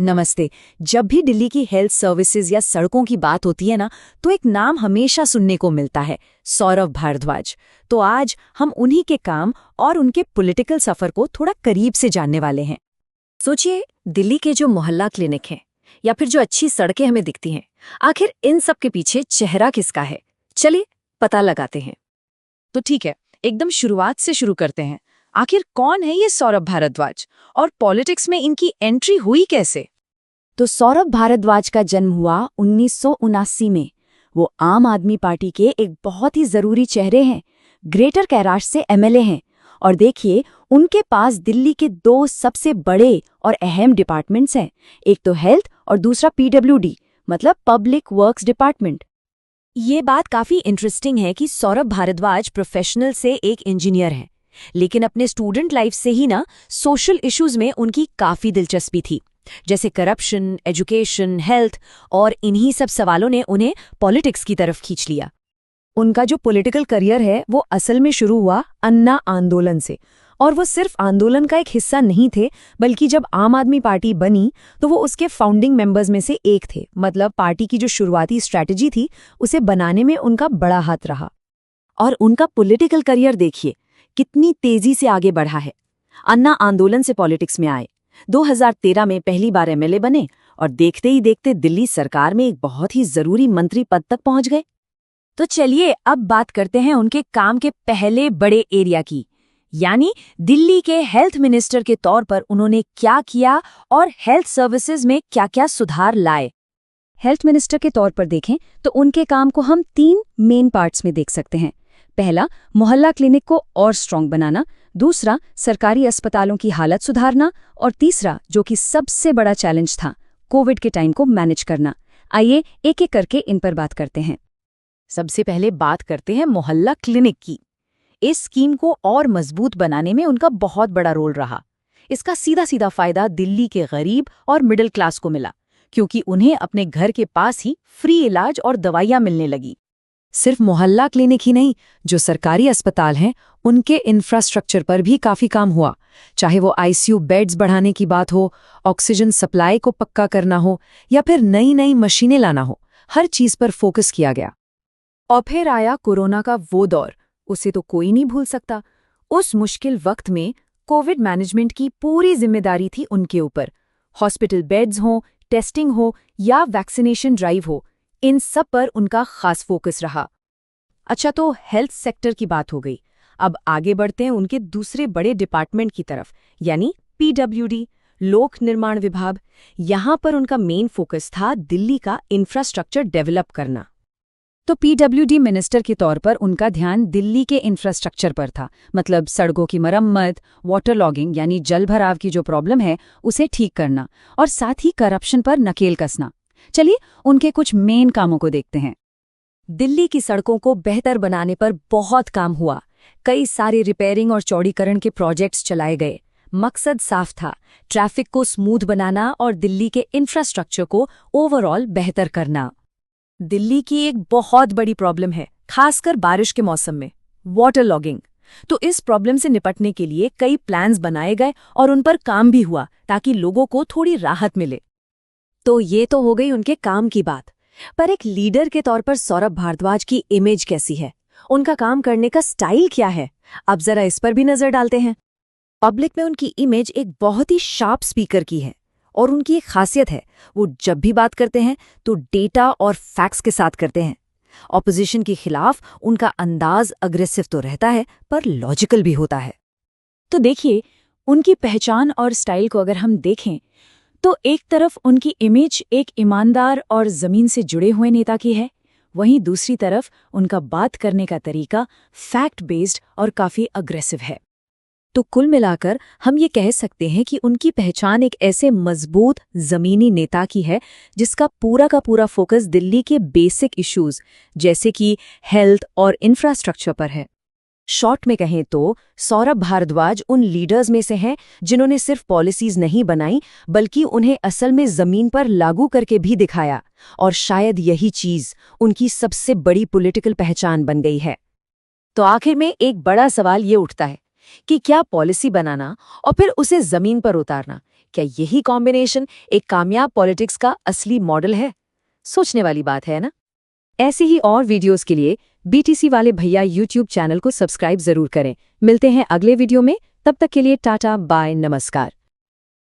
नमस्ते। जब भी दिल्ली की हेल्थ सर्विसेज या सड़कों की बात होती है ना, तो एक नाम हमेशा सुनने को मिलता है, सौरभ भारद्वाज। तो आज हम उन्हीं के काम और उनके पॉलिटिकल सफर को थोड़ा करीब से जानने वाले हैं। सोचिए, दिल्ली के जो मोहल्ला क्लिनिक हैं या फिर जो अच्छी सड़कें हमें दिखती हैं, आखिर इन सब के पीछे चेहरा किसका है? चलिए पता लगाते हैं। तो ठीक है, एकदम शुरुआत से शुरू करते हैं। आखिर कौन है ये सौरभ भारद्वाज और पॉलिटिक्स में इनकी एंट्री हुई कैसे? तो सौरभ भारद्वाज का जन्म हुआ 1979 में। वो आम आदमी पार्टी के एक बहुत ही जरूरी चेहरे हैं। ग्रेटर कैलाश से एमएलए हैं। और देखिए, उनके पास दिल्ली के दो सबसे बड़े और अहम डिपार्टमेंट्स हैं। एक तो हेल्थ और दूसरा पीडब्ल्यूडी, मतलब पब्लिक वर्क्स डिपार्टमेंट। ये बात काफी इंटरेस्टिंग है कि सौरभ भारद्वाज प्रोफेशनल से एक इंजीनियर हैं, लेकिन अपने स्टूडेंट लाइफ से ही ना सोशल इश्यूज में उनकी काफी दिलचस्पी थी, जैसे करप्शन, एजुकेशन, हेल्थ, और इन्हीं सब सवालों ने उन्हें पॉलिटिक्स की तरफ खींच लिया। उनका जो पॉलिटिकल करियर है वो असल में शुरू हुआ अन्ना आंदोलन से। और वो सिर्फ आंदोलन का एक हिस्सा नहीं थे, बल्कि जब आम आदमी पार्टी बनी तो वो उसके फाउंडिंग मेंबर्स में से एक थे। मतलब पार्टी की जो शुरुआती स्ट्रैटेजी थी उसे बनाने में उनका बड़ा हाथ रहा। और उनका पॉलिटिकल करियर देखिए कितनी तेजी से आगे बढ़ा है। अन्ना आंदोलन से पॉलिटिक्स में आए, 2013 में पहली बार एमएलए बने और देखते ही देखते दिल्ली सरकार में एक बहुत ही जरूरी मंत्री पद तक पहुंच गए। तो चलिए अब बात करते हैं उनके काम के पहले बड़े एरिया की, यानी दिल्ली के हेल्थ मिनिस्टर के तौर पर उन्होंने क्या किया और हेल्थ सर्विसेज में क्या क्या सुधार लाए। हेल्थ मिनिस्टर के तौर पर देखें तो उनके काम को हम 3 मेन पार्ट्स में देख सकते हैं। पहला, मोहल्ला क्लिनिक को और स्ट्रॉन्ग बनाना। दूसरा, सरकारी अस्पतालों की हालत सुधारना। और तीसरा, जो कि सबसे बड़ा चैलेंज था, कोविड के टाइम को मैनेज करना। आइए एक एक करके इन पर बात करते हैं। सबसे पहले बात करते हैं मोहल्ला क्लिनिक की। इस स्कीम को और मजबूत बनाने में उनका बहुत बड़ा रोल रहा। इसका सीधा सीधा फायदा दिल्ली के गरीब और मिडिल क्लास को मिला, क्योंकि उन्हें अपने घर के पास ही फ्री इलाज और दवाइयां मिलने लगी। सिर्फ मोहल्ला क्लिनिक ही नहीं, जो सरकारी अस्पताल हैं उनके इंफ्रास्ट्रक्चर पर भी काफी काम हुआ। चाहे वो आईसीयू बेड्स बढ़ाने की बात हो, ऑक्सीजन सप्लाई को पक्का करना हो, या फिर नई नई मशीनें लाना हो, हर चीज पर फोकस किया गया। और फिर आया कोरोना का वो दौर, उसे तो कोई नहीं भूल सकता। उस मुश्किल वक्त में कोविड मैनेजमेंट की पूरी जिम्मेदारी थी उनके ऊपर। हॉस्पिटल बेड्स हो, टेस्टिंग हो या वैक्सीनेशन ड्राइव हो, इन सब पर उनका खास फोकस रहा। अच्छा, तो हेल्थ सेक्टर की बात हो गई। अब आगे बढ़ते हैं उनके दूसरे बड़े डिपार्टमेंट की तरफ, यानी पीडब्ल्यूडी, लोक निर्माण विभाग। यहां पर उनका मेन फोकस था दिल्ली का इंफ्रास्ट्रक्चर डेवलप करना। तो पीडब्ल्यूडी मिनिस्टर के तौर पर उनका ध्यान दिल्ली के इंफ्रास्ट्रक्चर पर था, मतलब सड़कों की मरम्मत, वाटर लॉगिंग यानी जल भराव की जो प्रॉब्लम है उसे ठीक करना, और साथ ही करप्शन पर नकेल कसना। चलिए उनके कुछ मेन कामों को देखते हैं। दिल्ली की सड़कों को बेहतर बनाने पर बहुत काम हुआ। कई सारे रिपेयरिंग और चौड़ीकरण के प्रोजेक्ट्स चलाए गए। मकसद साफ था, ट्रैफिक को स्मूथ बनाना और दिल्ली के इंफ्रास्ट्रक्चर को ओवरऑल बेहतर करना। दिल्ली की एक बहुत बड़ी प्रॉब्लम है, खासकर बारिश के मौसम में, वाटर लॉगिंग। तो इस प्रॉब्लम से निपटने के लिए कई प्लान्स बनाए गए और उन पर काम भी हुआ, ताकि लोगों को थोड़ी राहत मिले। तो ये तो हो गई उनके काम की बात। पर एक लीडर के तौर पर सौरभ भारद्वाज की इमेज कैसी है, उनका काम करने का स्टाइल क्या है, अब जरा इस पर भी नजर डालते हैं। पब्लिक में उनकी इमेज एक बहुत ही शार्प स्पीकर की है, और उनकी एक खासियत है, वो जब भी बात करते हैं तो डेटा और फैक्ट्स के साथ करते हैं। ऑपोजिशन के खिलाफ उनका अंदाज अग्रेसिव तो रहता है, पर लॉजिकल भी होता है। तो देखिए, उनकी पहचान और स्टाइल को अगर हम देखें तो एक तरफ उनकी इमेज एक ईमानदार और जमीन से जुड़े हुए नेता की है, वहीं दूसरी तरफ उनका बात करने का तरीका फैक्ट बेस्ड और काफी अग्रेसिव है। तो कुल मिलाकर हम ये कह सकते हैं कि उनकी पहचान एक ऐसे मजबूत जमीनी नेता की है जिसका पूरा का पूरा फोकस दिल्ली के बेसिक इश्यूज जैसे कि हेल्थ और इंफ्रास्ट्रक्चर पर है। शॉर्ट में कहें तो सौरभ भारद्वाज उन लीडर्स में से हैं जिन्होंने सिर्फ पॉलिसीज नहीं बनाई, बल्कि उन्हें असल में जमीन पर लागू करके भी दिखाया, और शायद यही चीज उनकी सबसे बड़ी पॉलिटिकल पहचान बन गई है। तो आखिर में एक बड़ा सवाल ये उठता है कि क्या पॉलिसी बनाना और फिर उसे जमीन पर उतारना, क्या यही कॉम्बिनेशन एक कामयाब पॉलिटिक्स का असली मॉडल है? सोचने वाली बात है ना? ऐसी ही और वीडियोस के लिए बीटीसी वाले भैया यूट्यूब चैनल को सब्सक्राइब जरूर करें। मिलते हैं अगले वीडियो में, तब तक के लिए टाटा बाय नमस्कार।